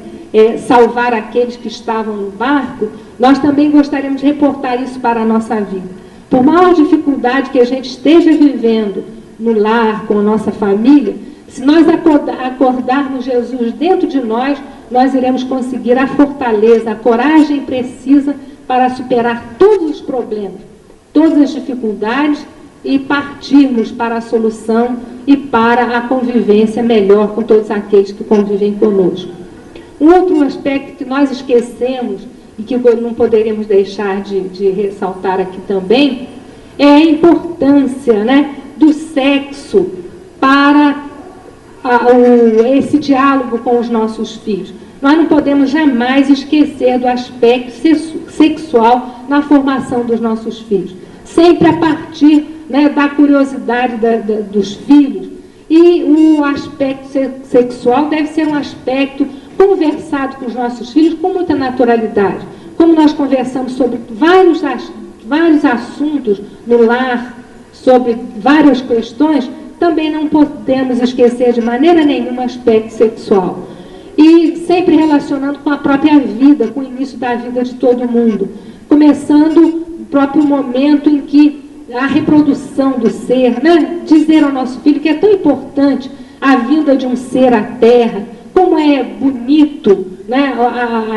salvar aqueles que estavam no barco, nós também gostaríamos de reportar isso para a nossa vida. Por maior dificuldade que a gente esteja vivendo no lar, com a nossa família, se nós acordarmos Jesus dentro de nós, nós iremos conseguir a fortaleza, a coragem precisa para superar todos os problemas, todas as dificuldades e partirmos para a solução e para a convivência melhor com todos aqueles que convivem conosco. Um outro aspecto que nós esquecemos e que não poderíamos deixar de ressaltar aqui também, é a importância, né, do sexo para esse diálogo com os nossos filhos. Nós não podemos jamais esquecer do aspecto sexual na formação dos nossos filhos. Sempre a partir, né, da curiosidade dos filhos. E o aspecto sexual deve ser um aspecto conversado com os nossos filhos com muita naturalidade. Como nós conversamos sobre vários assuntos no lar, sobre várias questões, também não podemos esquecer de maneira nenhuma o aspecto sexual. E sempre relacionando com a própria vida, com o início da vida de todo mundo. Começando o próprio momento em que a reprodução do ser, né? Dizer ao nosso filho que é tão importante a vinda de um ser à Terra, como é bonito, né?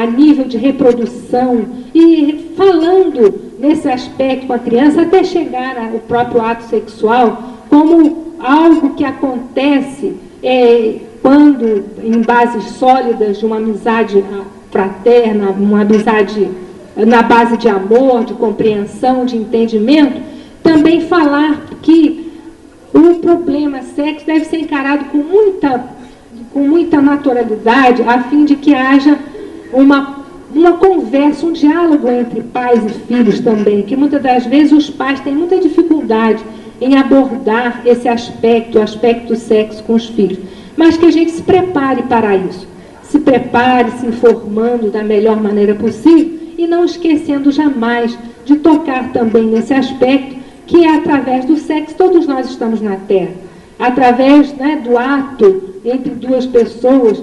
A nível de reprodução, e falando nesse aspecto com a criança até chegar ao próprio ato sexual, como algo que acontece quando, em bases sólidas de uma amizade fraterna, uma amizade na base de amor, de compreensão, de entendimento, também falar que o problema sexo deve ser encarado com muita naturalidade, a fim de que haja uma conversa, um diálogo entre pais e filhos também, que muitas das vezes os pais têm muita dificuldade em abordar esse aspecto, o aspecto do sexo com os filhos. Mas que a gente se prepare para isso. Se prepare, se informando da melhor maneira possível e não esquecendo jamais de tocar também nesse aspecto que é através do sexo, todos nós estamos na Terra. Através, né, do ato entre duas pessoas,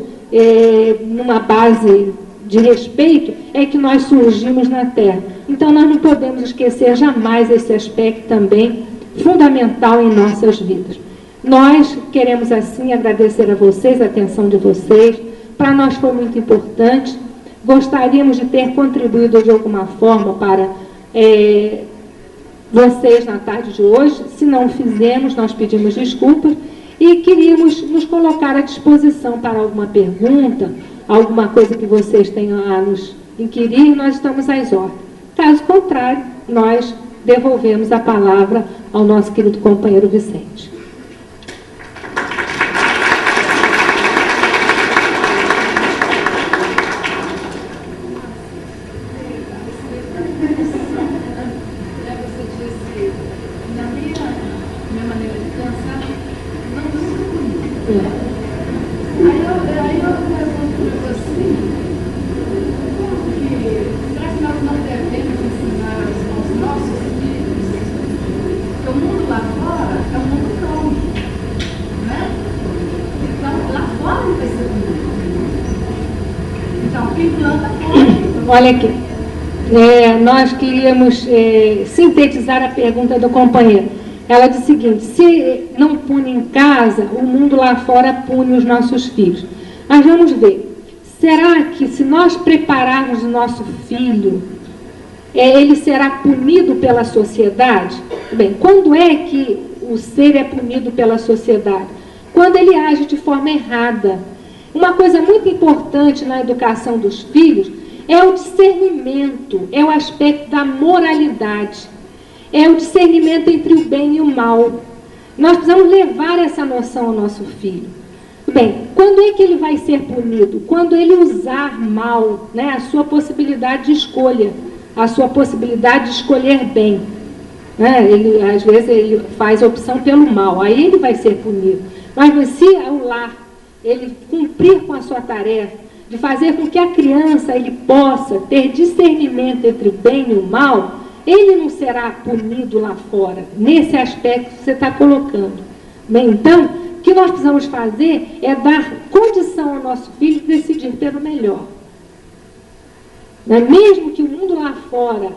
numa base de respeito, é que nós surgimos na Terra. Então nós não podemos esquecer jamais esse aspecto também fundamental em nossas vidas. Nós queremos assim agradecer a vocês, a atenção de vocês. Para nós foi muito importante. Gostaríamos de ter contribuído de alguma forma para vocês na tarde de hoje. Se não fizemos, nós pedimos desculpas e queríamos nos colocar à disposição para alguma pergunta, alguma coisa que vocês tenham a nos inquirir, nós estamos às ordens. Caso contrário, nós devolvemos a palavra ao nosso querido companheiro Vicente. Olha aqui, nós queríamos sintetizar a pergunta do companheiro. Ela diz o seguinte: se não pune em casa, o mundo lá fora pune os nossos filhos. Mas vamos ver, será que se nós prepararmos o nosso filho, ele será punido pela sociedade? Bem, quando é que o ser é punido pela sociedade? Quando ele age de forma errada. Uma coisa muito importante na educação dos filhos é o discernimento, é o aspecto da moralidade, é o discernimento entre o bem e o mal. Nós precisamos levar essa noção ao nosso filho. Bem, quando é que ele vai ser punido? Quando ele usar mal, né, a sua possibilidade de escolha, a sua possibilidade de escolher bem. Né? Às vezes ele faz a opção pelo mal, aí ele vai ser punido. Mas se ao lar ele cumprir com a sua tarefa, de fazer com que a criança ele possa ter discernimento entre o bem e o mal, ele não será punido lá fora, nesse aspecto que você está colocando. Bem, então, o que nós precisamos fazer é dar condição ao nosso filho de decidir pelo melhor. Mesmo que o mundo lá fora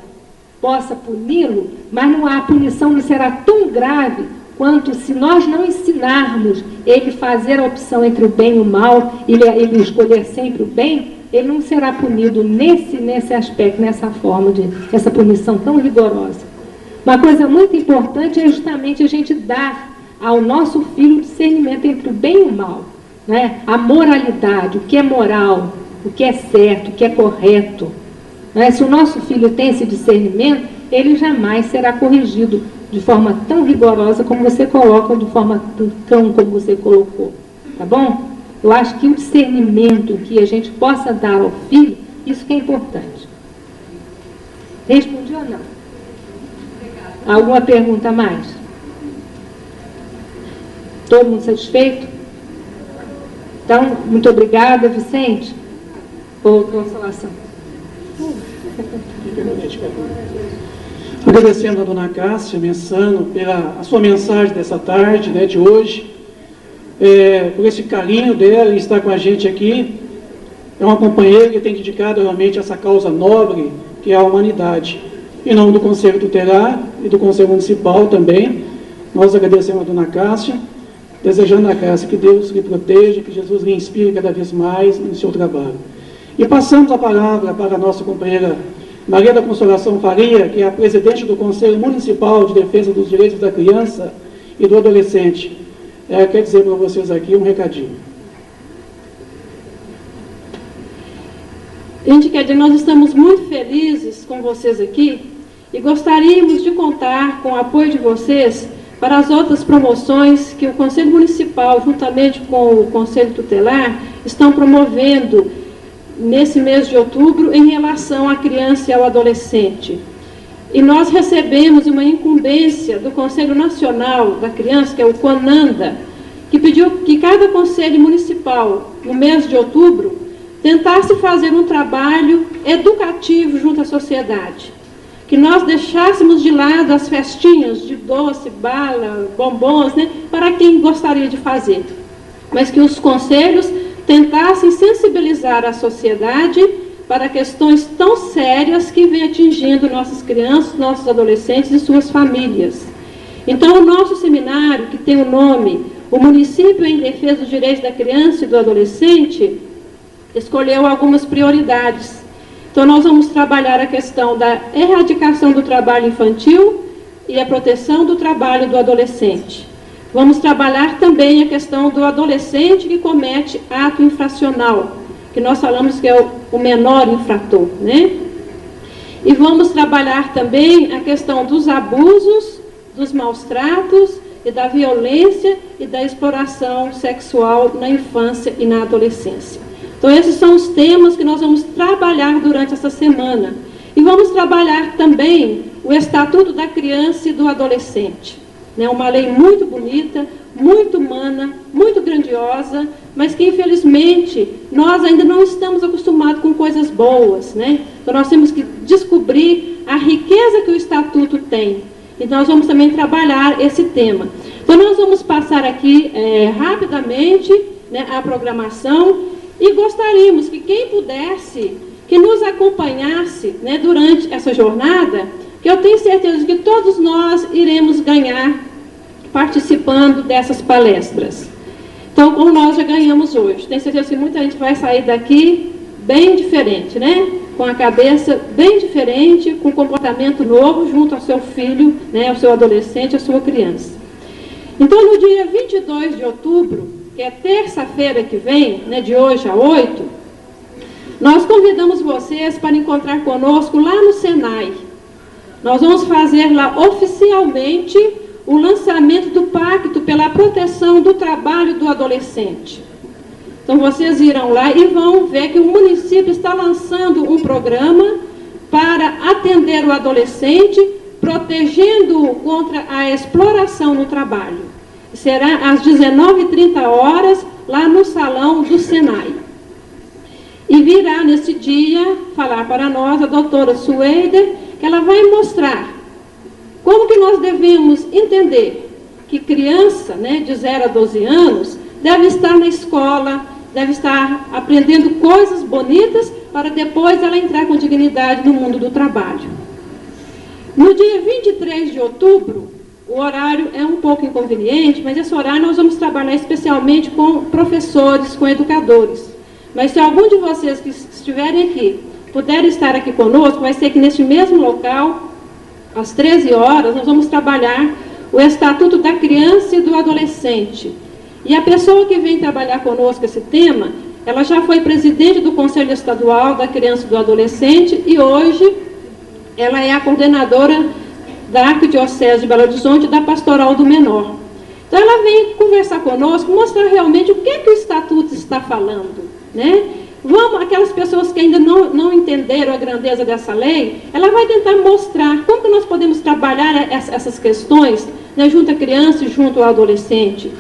possa puni-lo, mas a punição não será tão grave quanto se nós não ensinarmos ele fazer a opção entre o bem e o mal, ele escolher sempre o bem, ele não será punido nesse aspecto, nessa forma, essa punição tão rigorosa. Uma coisa muito importante é justamente a gente dar ao nosso filho o discernimento entre o bem e o mal, né? A moralidade, o que é moral, o que é certo, o que é correto. Né? Se o nosso filho tem esse discernimento, ele jamais será corrigido de forma tão rigorosa como você coloca, de forma tão como você colocou, tá bom? Eu acho que o discernimento que a gente possa dar ao filho, isso que é importante. Respondi ou não? Alguma pergunta a mais? Todo mundo satisfeito? Então, muito obrigada, Vicente, por consolação. Agradecendo a dona Cássia Messano pela a sua mensagem dessa tarde, né, de hoje, por esse carinho dela em estar com a gente aqui. É uma companheira que tem dedicado realmente a essa causa nobre, que é a humanidade. Em nome do Conselho Tutelar e do Conselho Municipal também, nós agradecemos a dona Cássia, desejando a Cássia que Deus lhe proteja, que Jesus lhe inspire cada vez mais no seu trabalho. E passamos a palavra para a nossa companheira Maria da Consolação Faria, que é a presidente do Conselho Municipal de Defesa dos Direitos da Criança e do Adolescente. Ela quer dizer para vocês aqui um recadinho. Gente, quer dizer, nós estamos muito felizes com vocês aqui e gostaríamos de contar com o apoio de vocês para as outras promoções que o Conselho Municipal, juntamente com o Conselho Tutelar, estão promovendo nesse mês de outubro em relação à criança e ao adolescente. E nós recebemos uma incumbência do Conselho Nacional da Criança, que é o CONANDA, que pediu que cada Conselho Municipal, no mês de outubro, tentasse fazer um trabalho educativo junto à sociedade. Que nós deixássemos de lado as festinhas de doce, bala, bombons, né, para quem gostaria de fazer. Mas que os conselhos tentassem sensibilizar a sociedade para questões tão sérias que vêm atingindo nossas crianças, nossos adolescentes e suas famílias. Então, o nosso seminário, que tem o nome O Município em Defesa dos Direitos da Criança e do Adolescente, escolheu algumas prioridades. Então, nós vamos trabalhar a questão da erradicação do trabalho infantil e a proteção do trabalho do adolescente. Vamos trabalhar também a questão do adolescente que comete ato infracional, que nós falamos que é o menor infrator, né? E vamos trabalhar também a questão dos abusos, dos maus tratos e da violência e da exploração sexual na infância e na adolescência. Então, esses são os temas que nós vamos trabalhar durante essa semana. E vamos trabalhar também o Estatuto da Criança e do Adolescente. Né? Uma lei muito bonita, muito humana, muito grandiosa, mas que, infelizmente, nós ainda não estamos acostumados com coisas boas. Né? Então, nós temos que descobrir a riqueza que o Estatuto tem. E nós vamos também trabalhar esse tema. Então, nós vamos passar aqui rapidamente, né, a programação. E gostaríamos que quem pudesse, que nos acompanhasse, né, durante essa jornada, que eu tenho certeza de que todos nós iremos ganhar participando dessas palestras. Então, como nós já ganhamos hoje, tenho certeza que muita gente vai sair daqui bem diferente, né? Com a cabeça bem diferente, com comportamento novo junto ao seu filho, né, ao seu adolescente, à sua criança. Então, no dia 22 de outubro, que é terça-feira que vem, né, de hoje a 8, nós convidamos vocês para encontrar conosco lá no Senai. Nós vamos fazer lá oficialmente o lançamento do Pacto pela Proteção do Trabalho do Adolescente. Então, vocês irão lá e vão ver que o município está lançando um programa para atender o adolescente, protegendo-o contra a exploração no trabalho. Será às 19h30 lá no salão do Senai. E virá nesse dia falar para nós a doutora Sueider, que ela vai mostrar como que nós devemos entender que criança, né, de 0 a 12 anos deve estar na escola, deve estar aprendendo coisas bonitas para depois ela entrar com dignidade no mundo do trabalho. No dia 23 de outubro, o horário é um pouco inconveniente, mas esse horário nós vamos trabalhar especialmente com professores, com educadores. Mas se algum de vocês que estiverem aqui, puderem estar aqui conosco, vai ser que neste mesmo local, às 13 horas, nós vamos trabalhar o Estatuto da Criança e do Adolescente. E a pessoa que vem trabalhar conosco esse tema, ela já foi presidente do Conselho Estadual da Criança e do Adolescente e hoje ela é a coordenadora da Arquidiocese de Belo Horizonte, da Pastoral do Menor. Então, ela vem conversar conosco, mostrar realmente o que o Estatuto está falando, né? Aquelas pessoas que ainda não entenderam a grandeza dessa lei, ela vai tentar mostrar como que nós podemos trabalhar essas questões, né, junto à criança e junto ao adolescente.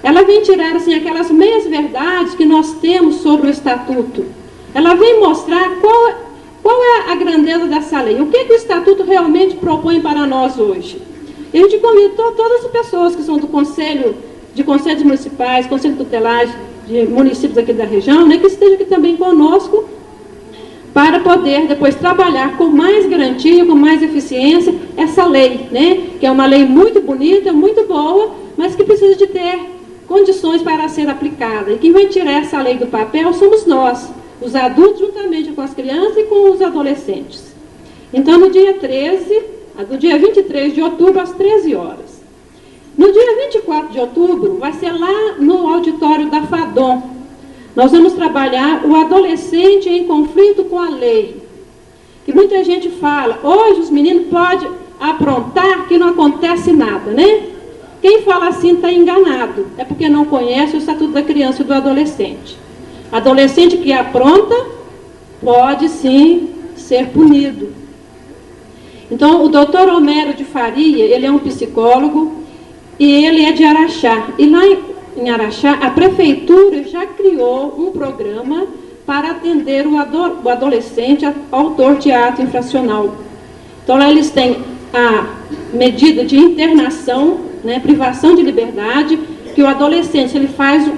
Ela vem tirar assim, aquelas meias verdades que nós temos sobre o Estatuto. Ela vem mostrar qual é a grandeza dessa lei, o que o Estatuto realmente propõe para nós hoje. E a gente convidou todas as pessoas que são do Conselho, de Conselhos Municipais, Conselho Tutelar, de municípios aqui da região, né, que estejam aqui também conosco, para poder depois trabalhar com mais garantia, com mais eficiência, essa lei, né, que é uma lei muito bonita, muito boa, mas que precisa de ter condições para ser aplicada. E quem vai tirar essa lei do papel somos nós, os adultos, juntamente com as crianças e com os adolescentes. Então, no dia 23 de outubro, às 13 horas. No dia 24 de outubro, vai ser lá no auditório da FADOM. Nós vamos trabalhar o adolescente em conflito com a lei. Que muita gente fala, hoje os meninos podem aprontar que não acontece nada, né? Quem fala assim está enganado, é porque não conhece o Estatuto da Criança e do Adolescente. Adolescente que apronta pode sim ser punido. Então, o doutor Homero de Faria, ele é um psicólogo e ele é de Araxá. E lá em Araxá, a prefeitura já criou um programa para atender o adolescente autor de ato infracional. Então, lá eles têm a medida de internação, né, privação de liberdade, que o adolescente, se ele faz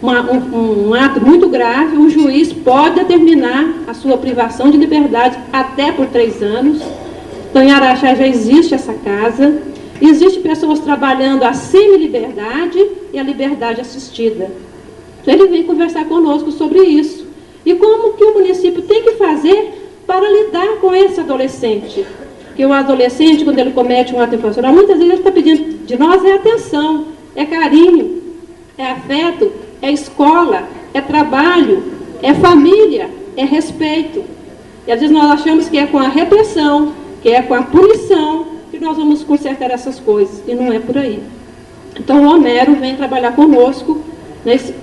um ato muito grave, o juiz pode determinar a sua privação de liberdade até por 3 anos. Então, em Araxá já existe essa casa. Existem pessoas trabalhando a semi-liberdade e a liberdade assistida. Então, ele vem conversar conosco sobre isso. E como que o município tem que fazer para lidar com esse adolescente. Porque o adolescente, quando ele comete um ato infracional, muitas vezes ele está pedindo de nós atenção, é carinho, é afeto, é escola, é trabalho, é família, é respeito. E às vezes nós achamos que é com a repressão, que é com a punição, que nós vamos consertar essas coisas. E não é por aí. Então o Homero vem trabalhar conosco.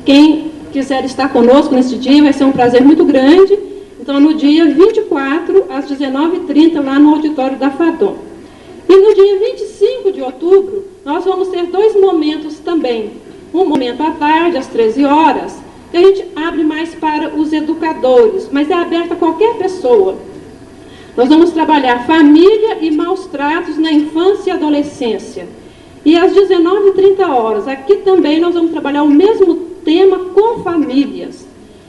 Quem quiser estar conosco nesse dia, vai ser um prazer muito grande. Então no dia 24, às 19h30, lá no auditório da FADOM. E no dia 25 de outubro, nós vamos ter 2 momentos também. Um momento à tarde, às 13 horas, que a gente abre mais para os educadores, mas é aberto a qualquer pessoa. Nós vamos trabalhar família e maus tratos na infância e adolescência. E às 19h30, aqui também nós vamos trabalhar o mesmo tema com famílias.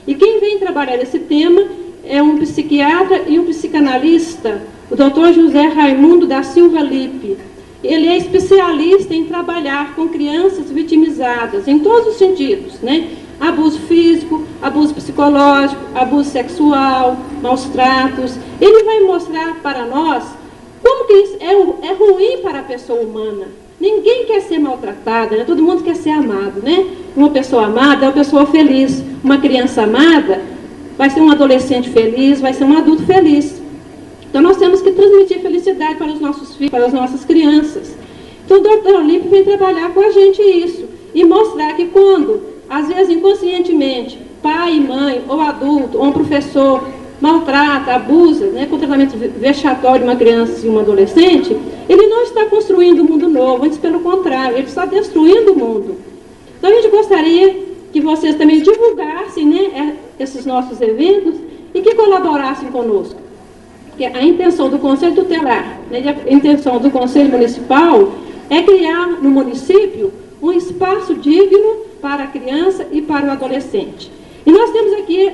E quem vem trabalhar esse tema é um psiquiatra e um psicanalista, o Dr. José Raimundo da Silva Lippe. Ele é especialista em trabalhar com crianças vitimizadas, em todos os sentidos, né? Abuso físico, abuso psicológico, abuso sexual, maus tratos. Ele vai mostrar para nós como que isso é ruim para a pessoa humana. Ninguém quer ser maltratada, né? Todo mundo quer ser amado, né? Uma pessoa amada é uma pessoa feliz. Uma criança amada vai ser um adolescente feliz, vai ser um adulto feliz. Então nós temos que transmitir felicidade para os nossos filhos, para as nossas crianças. Então o Dr. Lippe vem trabalhar com a gente isso e mostrar que quando, às vezes inconscientemente, pai e mãe, ou adulto, ou um professor maltrata, abusa, né, com tratamento vexatório de uma criança e um adolescente, ele não está construindo um mundo novo, antes pelo contrário, ele está destruindo o mundo. Então a gente gostaria que vocês também divulgassem, né, esses nossos eventos e que colaborassem conosco. Porque a intenção do Conselho Tutelar, né, a intenção do Conselho Municipal é criar no município um espaço digno para a criança e para o adolescente. E nós temos aqui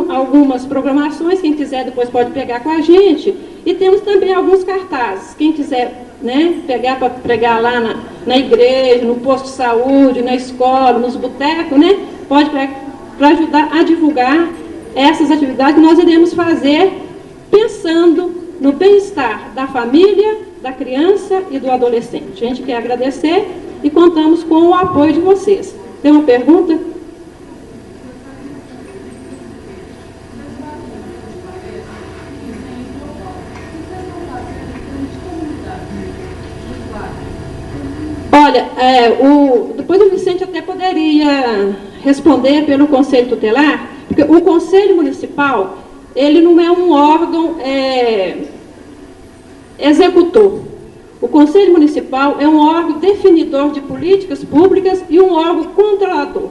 algumas programações, quem quiser depois pode pegar com a gente, e temos também alguns cartazes. Quem quiser, né, pegar para pregar lá na igreja, no posto de saúde, na escola, nos botecos, né, pode para ajudar a divulgar essas atividades que nós iremos fazer pensando no bem-estar da família, da criança e do adolescente. A gente quer agradecer e contamos com o apoio de vocês. Tem uma pergunta? Olha, depois o Vicente até poderia responder pelo Conselho Tutelar, porque o Conselho Municipal, ele não é um órgão executor. O Conselho Municipal é um órgão definidor de políticas públicas e um órgão controlador.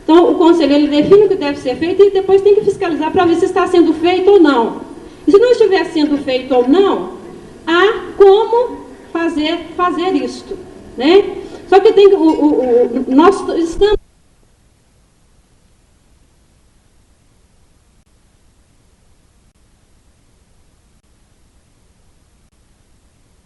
Então, o Conselho, ele define o que deve ser feito e depois tem que fiscalizar para ver se está sendo feito ou não. E se não estiver sendo feito ou não, há como fazer isto, né? Só que nós estamos